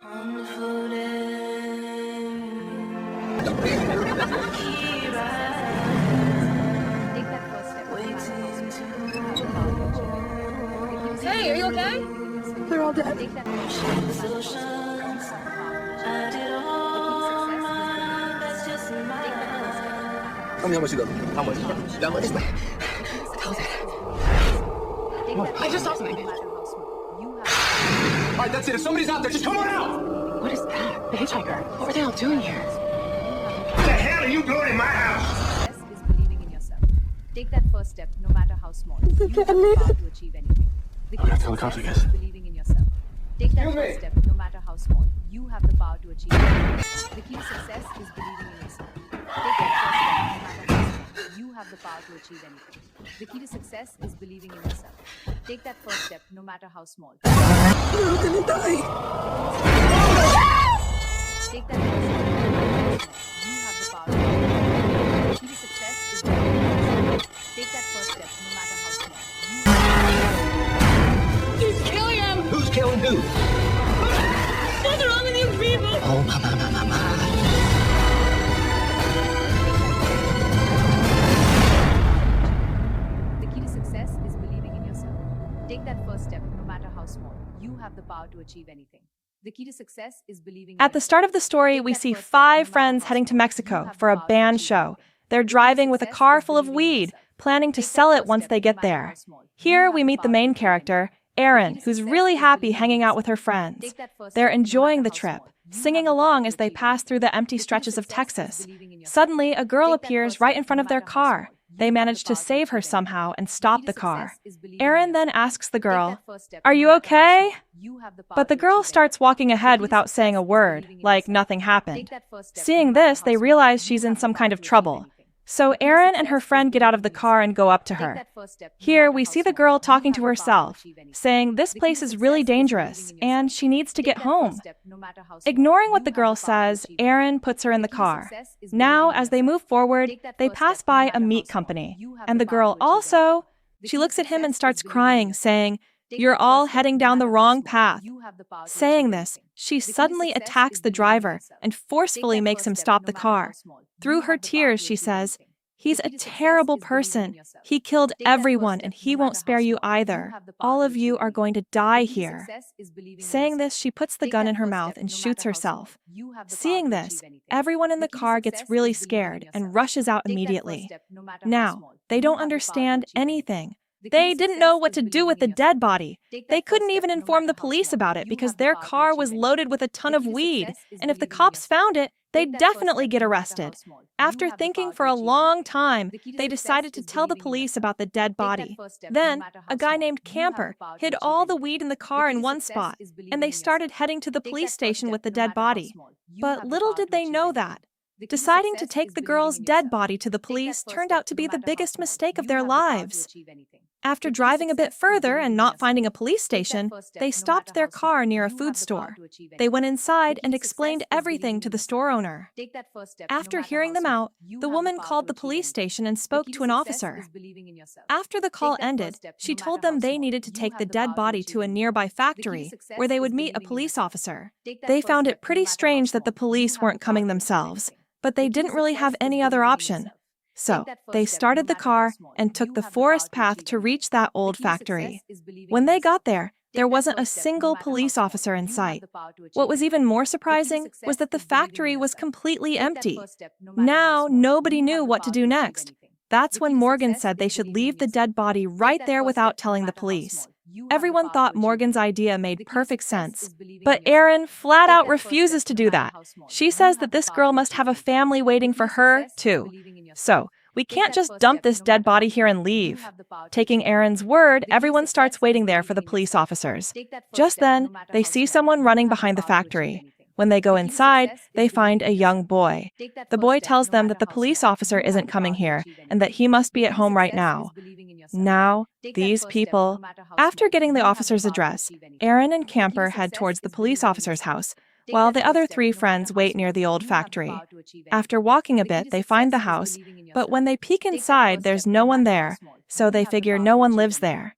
Hey, are you okay? They're all dead. Tell me how much you got. How much? That much? What? I just saw something. All right, that's it. If somebody's out there, just come on out. What is that? The hitchhiker. What are they all doing here? What the hell are you doing in my house? Is believing in yourself. Take that first step, no matter how small. You have the power to achieve anything. The key to success is believing in yourself. Take that first step, no matter how small. You have the power to achieve anything. The key to success is believing in yourself. Take that first step, no matter how small. You have the power to achieve anything. The key to success is believing in yourself. Take that first step, no matter how small. You're gonna die. Take that first step, no matter how small. You have the power to achieve anything. The key to success is believing in yourself. Take that first step, no matter how small. He's killing him. Who's killing who? What's wrong with you people? Oh, mama. The key to success is believing in yourself. Take that first step, no matter how small. You have the power to achieve anything. The key to success is believing in At the start of the story, we see 5 friends heading to Mexico for a band show. They're driving with a car full of weed, planning to sell it once they get there. Here, we meet the main character, Erin, who's really happy hanging out with her friends. They're enjoying the trip, singing along as they pass through the empty stretches of Texas. Suddenly, a girl appears right in front of their car. They manage to save her somehow and stop the car. Erin then asks the girl, "Are you okay?" But the girl starts walking ahead without saying a word, like nothing happened. Seeing this, they realize she's in some kind of trouble. So Erin and her friend get out of the car and go up to her. Here, we see the girl talking to herself, saying this place is really dangerous, and she needs to get home. Ignoring what the girl says, Erin puts her in the car. Now, as they move forward, they pass by a meat company, and the girl also... She looks at him and starts crying, saying, "You're all heading down the wrong path." Saying this, she suddenly attacks the driver and forcefully makes him stop the car. Through her tears, she says, "He's a terrible person. He killed everyone and he won't spare you either. All of you are going to die here." Saying this, she puts the gun in her mouth and shoots herself. Seeing this, everyone in the car gets really scared and rushes out immediately. Now, they don't understand anything. They didn't know what to do with the dead body. They couldn't even inform the police about it because their car was loaded with a ton of weed, and if the cops found it, they'd definitely get arrested. After thinking for a long time, they decided to tell the police about the dead body. Then, a guy named Camper hid all the weed in the car in one spot, and they started heading to the police station with the dead body. But little did they know that deciding to take the girl's dead body to the police turned out to be the biggest mistake of their lives. After driving a bit further and not finding a police station, they stopped their car near a food store. They went inside and explained everything to the store owner. After hearing them out, the woman called the police station and spoke to an officer. After the call ended, she told them they needed to take the dead body to a nearby factory where they would meet a police officer. They found it pretty strange that the police weren't coming themselves, but they didn't really have any other option. So, they started the car and took the forest path to reach that old factory. When they got there, there wasn't a single police officer in sight. What was even more surprising was that the factory was completely empty. Now, nobody knew what to do next. That's when Morgan said they should leave the dead body right there without telling the police. Everyone thought Morgan's idea made perfect sense, but Erin flat out refuses to do that. She says that this girl must have a family waiting for her, too. So, we can't just dump this dead body here and leave. Taking Erin's word, everyone starts waiting there for the police officers. Just then, they see someone running behind the factory. When they go inside, they find a young boy. The boy tells them that the police officer isn't coming here and that he must be at home right now. Now, these people... After getting the officer's address, Erin and Camper head towards the police officer's house, while the other 3 friends wait near the old factory. After walking a bit, they find the house, but when they peek inside, there's no one there, so they figure no one lives there.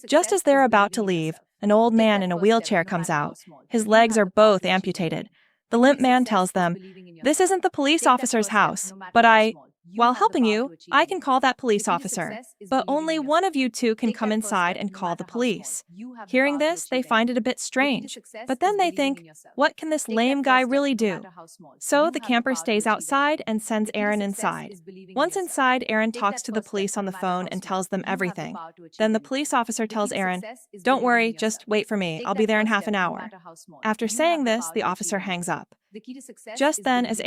Just as they're about to leave, An old man in a wheelchair comes out. His legs are both amputated. The limp man tells them, "This isn't the police officer's house, but while helping you, I can call that police officer. But only one of you two can come inside and call the police." Hearing this, they find it a bit strange. But then they think, what can this lame guy really do? So the camper stays outside and sends Aaron inside. Once inside, Aaron talks to the police on the phone and tells them everything. Then the police officer tells Aaron, "Don't worry, just wait for me. I'll be there in half an hour." After saying this, the officer hangs up. Just then, as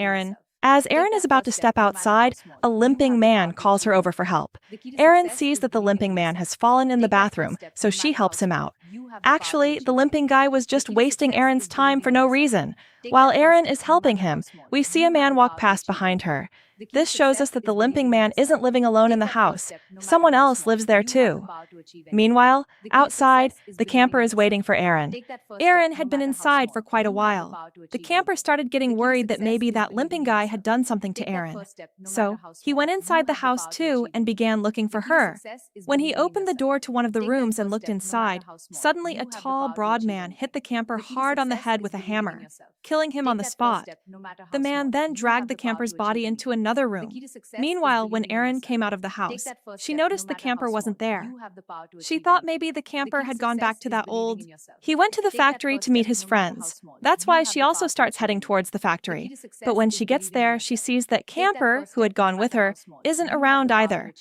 Aaron is about to step outside, a limping man calls her over for help. Aaron sees that the limping man has fallen in the bathroom, so she helps him out. Actually, the limping guy was just wasting Aaron's time for no reason. While Aaron is helping him, we see a man walk past behind her. This shows us that the limping man isn't living alone in the house. Someone else lives there too. Meanwhile, outside, the camper is waiting for Aaron. Aaron had been inside for quite a while. The camper started getting worried that maybe that limping guy had done something to Aaron. So, he went inside the house too and began looking for her. When he opened the door to one of the rooms and looked inside, suddenly a tall, broad man hit the camper hard on the head with a hammer, killing him on the spot. The man then dragged the camper's body into another room. Meanwhile, when Aaron came out of the house, she noticed the camper wasn't there. She thought maybe the camper had gone back to that old... He went to the factory to meet his friends. That's why she also starts heading towards the factory. But when she gets there, she sees that Camper, who had gone with her, isn't around either.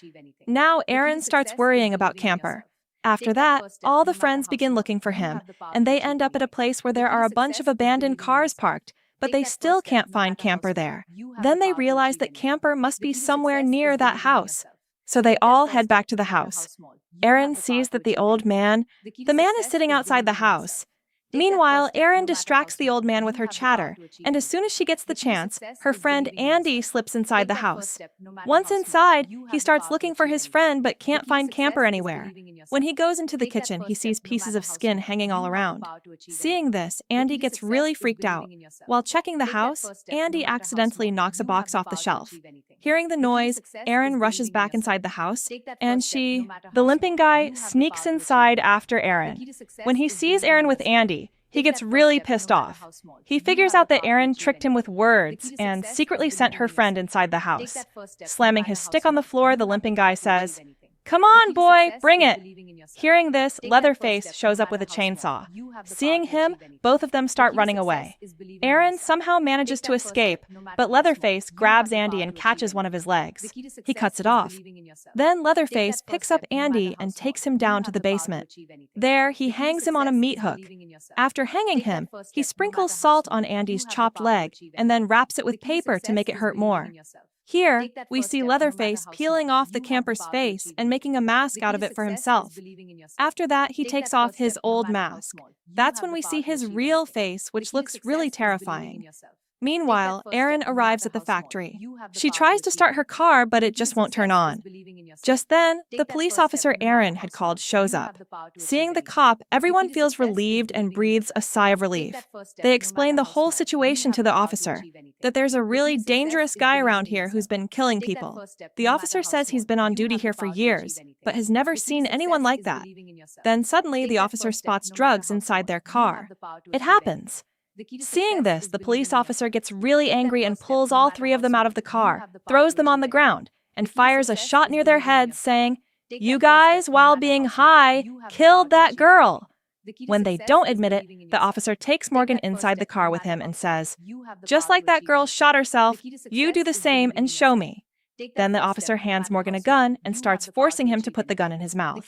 Now Aaron starts worrying about Camper. After that, all the friends begin looking for him, and they end up at a place where there are a bunch of abandoned cars parked, but they still can't find Camper there. Then they realize that Camper must be somewhere near that house. So they all head back to the house. Aaron sees that the man is sitting outside the house. Meanwhile, Aaron distracts the old man with her chatter, and as soon as she gets the chance, her friend Andy slips inside the house. Once inside, he starts looking for his friend but can't find Camper anywhere. When he goes into the kitchen, he sees pieces of skin hanging all around. Seeing this, Andy gets really freaked out. While checking the house, Andy accidentally knocks a box off the shelf. Hearing the noise, Aaron rushes back inside the house, and the limping guy, sneaks inside after Aaron. When he sees Aaron with Andy, he gets really pissed off. He figures out that Aaron tricked him with words and secretly sent her friend inside the house. Slamming his stick on the floor, the limping guy says, "Come on, boy, bring it." Hearing this, Leatherface shows up with a chainsaw. Seeing him, both of them start running away. Aaron somehow manages to escape, but Leatherface grabs Andy and catches one of his legs. He cuts it off. Then Leatherface picks up Andy and takes him down to the basement. There, he hangs him on a meat hook. After hanging him, he sprinkles salt on Andy's chopped leg and then wraps it with paper to make it hurt more. Here, we see Leatherface peeling off the camper's face and making a mask out of it for himself. After that, he takes off his old mask. That's when we see his real face, which looks really terrifying. Meanwhile, Aaron arrives at the factory. She tries to start her car, but it just won't turn on. Just then, the police officer Aaron had called shows up. Seeing the cop, everyone feels relieved and breathes a sigh of relief. They explain the whole situation to the officer, that there's a really dangerous guy around here who's been killing people. The officer says he's been on duty here for years, but has never seen anyone like that. Then suddenly, the officer spots drugs inside their car. It happens. Seeing this, the police officer gets really angry and pulls all three of them out of the car, throws them on the ground, and fires a shot near their heads, saying, "You guys, while being high, killed that girl." When they don't admit it, the officer takes Morgan inside the car with him and says, "Just like that girl shot herself, you do the same and show me." Then the officer hands Morgan a gun and starts forcing him to put the gun in his mouth.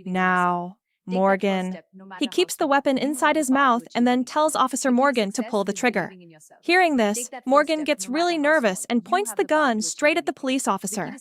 Now, Morgan. He keeps the weapon inside his mouth and then tells Officer Morgan to pull the trigger. Hearing this, Morgan gets really nervous and points the gun straight at the police officer.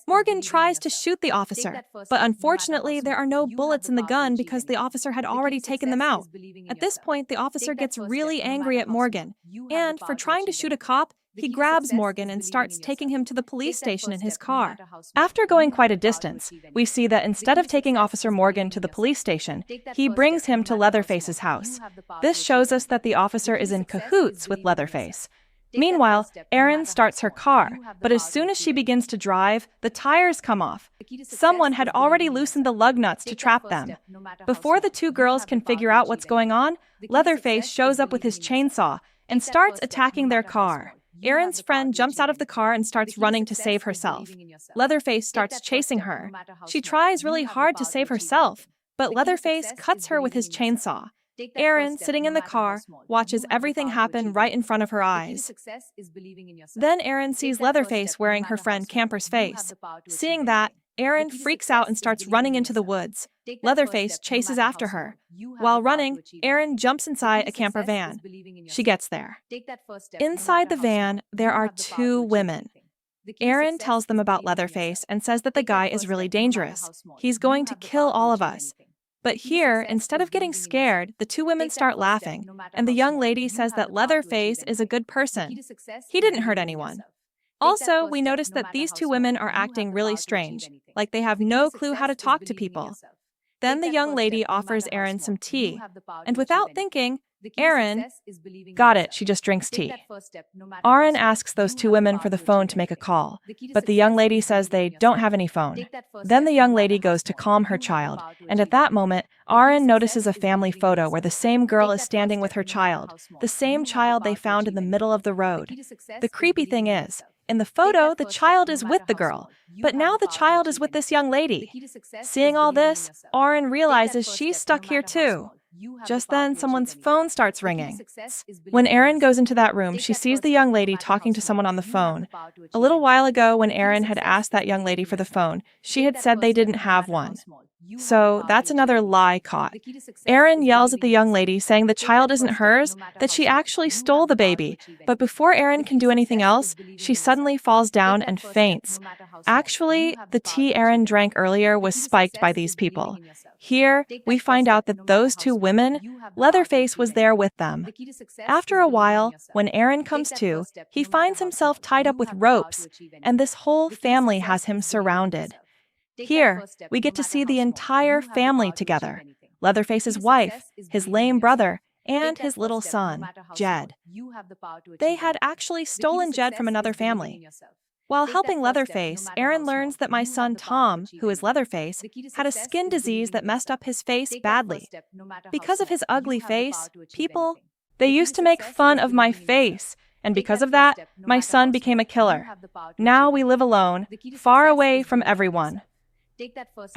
Morgan tries to shoot the officer, but unfortunately there are no bullets in the gun because the officer had already taken them out. At this point, the officer gets really angry at Morgan, and for trying to shoot a cop, he grabs Morgan and starts taking him to the police station in his car. After going quite a distance, we see that instead of taking Officer Morgan to the police station, he brings him to Leatherface's house. This shows us that the officer is in cahoots with Leatherface. Meanwhile, Erin starts her car, but as soon as she begins to drive, the tires come off. Someone had already loosened the lug nuts to trap them. Before the two girls can figure out what's going on, Leatherface shows up with his chainsaw and starts attacking their car. Erin's friend jumps out of the car and starts running to save herself. Leatherface starts chasing her. She tries really hard to save herself, but Leatherface cuts her with his chainsaw. Erin, sitting in the car, watches everything happen right in front of her eyes. Then Erin sees Leatherface wearing her friend Camper's face. Seeing that, Erin freaks out and starts running into the woods. Leatherface chases after her. While running, Erin jumps inside a camper van. She gets there. Inside the van, there are two women. Erin tells them about Leatherface and says that the guy is really dangerous. He's going to kill all of us. But here, instead of getting scared, the two women start laughing, and the young lady says that Leatherface is a good person. He didn't hurt anyone. Also, we notice that these two women are acting really strange, like they have no clue how to talk to people. Then the young lady offers Erin some tea, and without thinking, Erin, got it, she just drinks tea. Erin asks those two women for the phone to make a call, but the young lady says they don't have any phone. Then the young lady goes to calm her child, and at that moment, Erin notices a family photo where the same girl is standing with her child, the same child they found in the middle of the road. The creepy thing is, in the photo, the child is with the girl, but now the child is with this young lady. Seeing all this, Erin realizes she's stuck here too. Just then, someone's phone starts ringing. When Erin goes into that room, she sees the young lady talking to someone on the phone. A little while ago, when Erin had asked that young lady for the phone, she had said they didn't have one. So that's another lie caught. Erin yells at the young lady, saying the child isn't hers, that she actually stole the baby. But before Erin can do anything else, she suddenly falls down and faints. Actually, the tea Erin drank earlier was spiked by these people. Here, we find out that those two women, Leatherface was there with them. After a while, when Erin comes to, he finds himself tied up with ropes, and this whole family has him surrounded. Here, we get to see the entire family together. Leatherface's wife, his lame brother, and his little son, Jed. They had actually stolen Jed from another family. While helping Leatherface, Erin learns that my son Tom, who is Leatherface, had a skin disease that messed up his face badly. Because of his ugly face, they used to make fun of my face, and because of that, my son became a killer. Now we live alone, far away from everyone.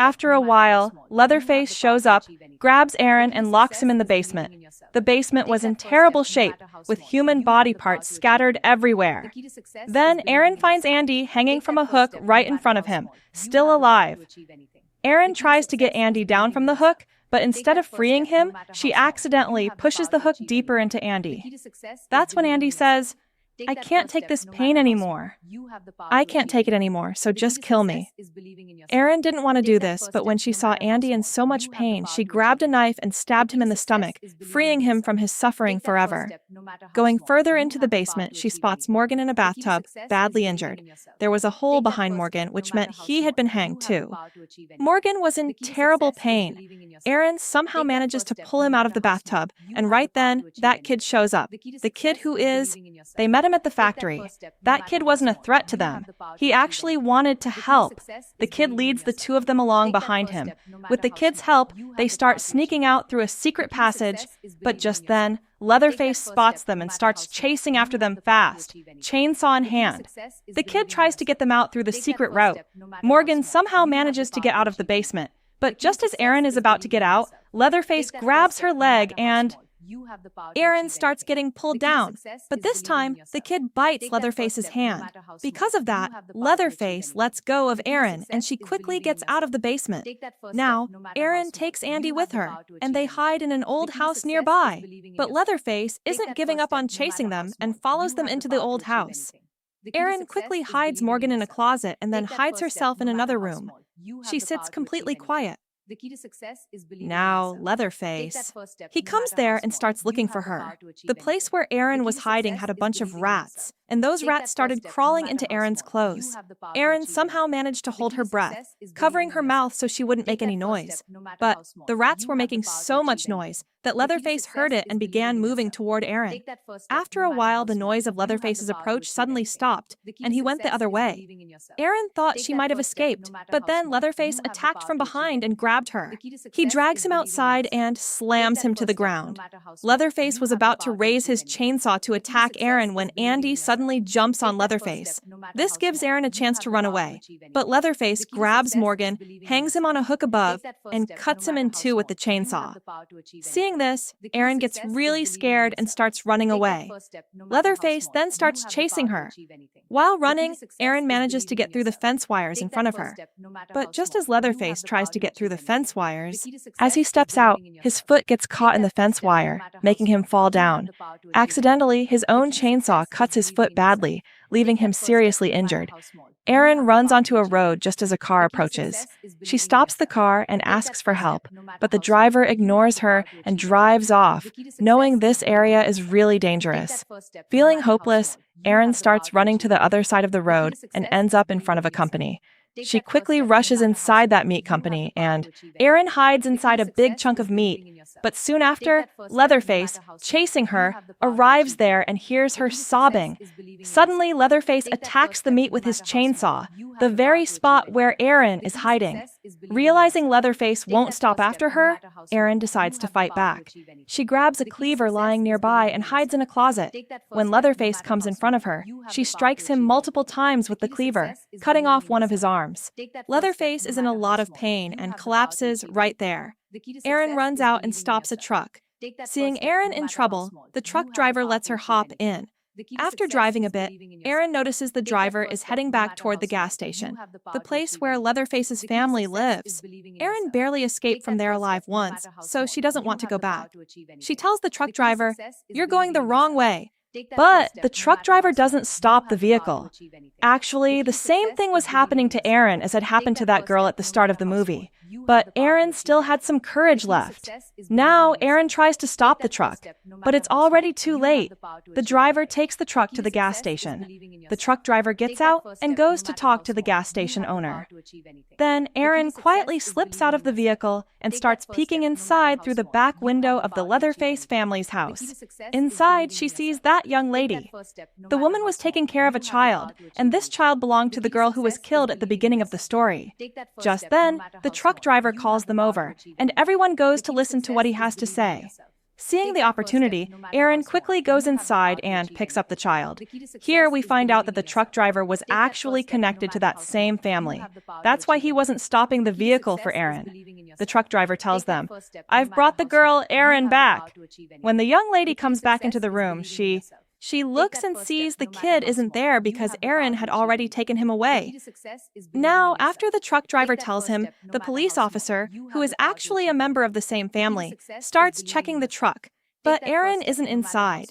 After a while, Leatherface shows up, grabs Erin, and locks him in the basement. The basement was in terrible shape, with human body parts scattered everywhere. Then Erin finds Andy hanging from a hook right in front of him, still alive. Erin tries to get Andy down from the hook, but instead of freeing him, she accidentally pushes the hook deeper into Andy. That's when Andy says, "I can't take this pain anymore. I can't take it anymore, so just kill me." Erin didn't want to do this, but when she saw Andy in so much pain, she grabbed a knife and stabbed him in the stomach, freeing him from his suffering forever. Going further into the basement, she spots Morgan in a bathtub, badly injured. There was a hole behind Morgan, which meant he had been hanged too. Morgan was in terrible pain. Erin somehow manages to pull him out of the bathtub, and right then, that kid shows up. The kid who is... They met him at the factory. That kid wasn't a threat to them. He actually wanted to help. The kid leads the two of them along behind him. With the kid's help, they start sneaking out through a secret passage, but just then, Leatherface spots them and starts chasing after them fast, chainsaw in hand. The kid tries to get them out through the secret route. Morgan somehow manages to get out of the basement, but just as Erin is about to get out, Leatherface grabs her leg and... Erin starts getting pulled down, but this time, the kid bites Leatherface's hand. Because of that, Leatherface lets go of Erin, and she quickly gets out of the basement. Now, Erin takes Andy with her, and they hide in an old house nearby. But Leatherface isn't giving up on chasing them and follows them into the old house. Erin quickly hides Morgan in a closet and then hides herself in another room. She sits completely quiet. Now, Leatherface. He comes there and starts looking for her. The place where Erin was hiding had a bunch of rats. and those rats started crawling into Erin's clothes. Erin somehow managed to hold her breath, covering her mouth so she wouldn't make any noise. But the rats were making so much noise that Leatherface heard it and began moving toward Erin. After a while, the noise of Leatherface's approach suddenly stopped, and he went the other way. Erin thought she might have escaped, but then Leatherface attacked from behind and grabbed her. He drags him outside and slams him to the ground. Leatherface was about to raise his chainsaw to attack Erin when Andy suddenly jumps on Leatherface. This gives Erin a chance to run away, but Leatherface grabs Morgan, hangs him on a hook above, and cuts him in two with the chainsaw. Seeing this, Erin gets really scared and starts running away. Leatherface then starts chasing her. While running, Erin manages to get through the fence wires in front of her. But just as Leatherface tries to get through the fence wires, as he steps out, his foot gets caught in the fence wire, making him fall down. Accidentally, his own chainsaw cuts his foot badly, leaving him seriously injured. Erin runs onto a road just as a car approaches. She stops the car and asks for help, but the driver ignores her and drives off, knowing this area is really dangerous. Feeling hopeless, Erin starts running to the other side of the road and ends up in front of a company. She quickly rushes inside that meat company, and Erin hides inside a big chunk of meat. But soon after, Leatherface, chasing her, arrives there and hears her sobbing. Suddenly, Leatherface attacks the meat with his chainsaw, the very spot where Erin is hiding. Realizing Leatherface won't stop after her, Erin decides to fight back. She grabs a cleaver lying nearby and hides in a closet. When Leatherface comes in front of her, she strikes him multiple times with the cleaver, cutting off one of his arms. Leatherface is in a lot of pain and collapses right there. Erin runs out and stops a truck. Seeing Erin in trouble, the truck driver lets her hop in. After driving a bit, Erin notices the driver is heading back toward the gas station, the place where Leatherface's family lives. Erin barely escaped from there alive once, so she doesn't want to go back. She tells the truck driver, "You're going the wrong way." But the truck driver doesn't stop the vehicle. Actually, the same thing was happening to Erin as had happened to that girl at the start of the movie. But Erin still had some courage left. Now, Erin tries to stop the truck, but it's already too late. The driver takes the truck to the gas station. The truck driver gets out and goes to talk to the gas station owner. Then Erin quietly slips out of the vehicle and starts peeking inside through the back window of the Leatherface family's house. Inside, she sees that young lady. The woman was taking care of a child, and this child belonged to the girl who was killed at the beginning of the story. Just then, the truck driver calls them over, and everyone goes to listen to what he has to say. Seeing the opportunity, Erin quickly goes inside and picks up the child. Here we find out that the truck driver was actually connected to that same family. That's why he wasn't stopping the vehicle for Erin. The truck driver tells them, "I've brought the girl Erin back." When the young lady comes back into the room, she looks and sees the kid isn't there because Erin had already taken him away. Now, after the truck driver tells him, the police officer, who is actually a member of the same family, starts checking the truck, but Erin isn't inside.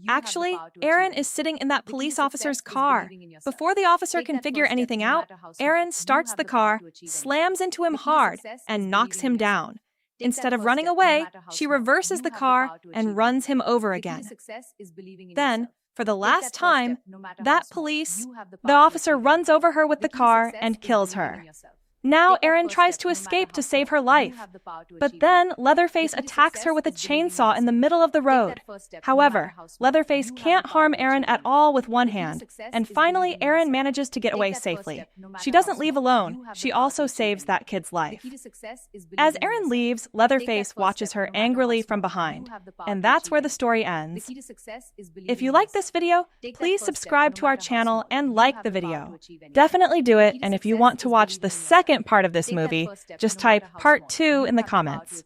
Actually, Erin is sitting in that police officer's car. Before the officer can figure anything out, Erin starts the car, slams into him hard, and knocks him down. Instead of running away, she reverses the car and runs him over again. Then, for the last time, the officer runs over her with the car and kills her. Now Erin tries to escape to save her life, but then Leatherface attacks her with a chainsaw in the middle of the road. However, Leatherface can't harm Erin at all with one hand, and finally Erin manages to get away safely. She doesn't leave alone, she also saves that kid's life. As Erin leaves, Leatherface watches her angrily from behind, and that's where the story ends. If you like this video, please subscribe to our channel and like the video. Definitely do it, and if you want to watch the second part of this movie, just type part 2 in the comments.